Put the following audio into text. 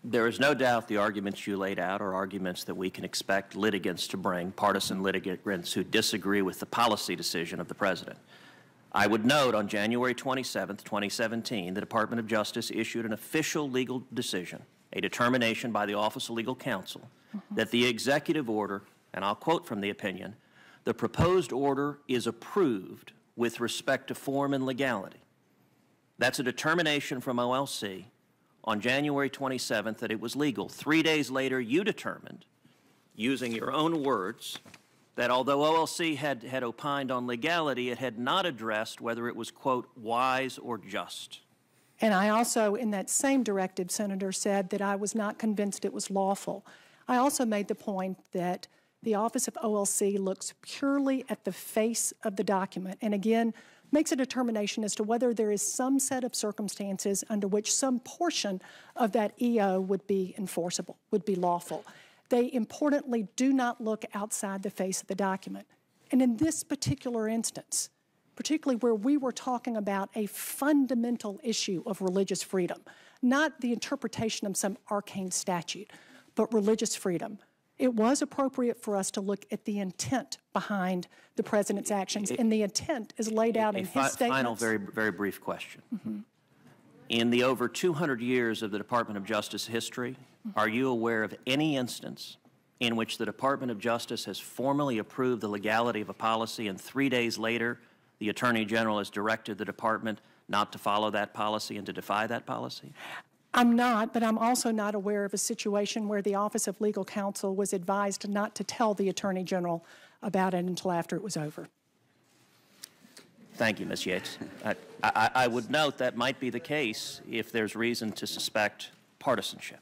There is no doubt the arguments you laid out are arguments that we can expect litigants to bring, partisan litigants who disagree with the policy decision of the President. I would note on January 27, 2017, the Department of Justice issued an official legal decision, a determination by the Office of Legal Counsel, that the executive order, and I'll quote from the opinion, the proposed order is approved with respect to form and legality. That's a determination from OLC on January 27th that it was legal. 3 days later, you determined, using your own words, that although OLC had opined on legality, it had not addressed whether it was, quote, wise or just. And I also, in that same directive, Senator, said that I was not convinced it was lawful. I also made the point that the Office of OLC looks purely at the face of the document and, again, makes a determination as to whether there is some set of circumstances under which some portion of that EO would be enforceable, would be lawful. They importantly do not look outside the face of the document. And in this particular instance, particularly where we were talking about a fundamental issue of religious freedom, not the interpretation of some arcane statute, but religious freedom, it was appropriate for us to look at the intent behind the President's actions, and the intent is laid out in his statements. Final, very brief question. In the over 200 years of the Department of Justice history, are you aware of any instance in which the Department of Justice has formally approved the legality of a policy and 3 days later the Attorney General has directed the Department not to follow that policy and to defy that policy? I'm not, but I'm also not aware of a situation where the Office of Legal Counsel was advised not to tell the Attorney General about it until after it was over. Thank you, Ms. Yates. I would note that might be the case if there's reason to suspect partisanship.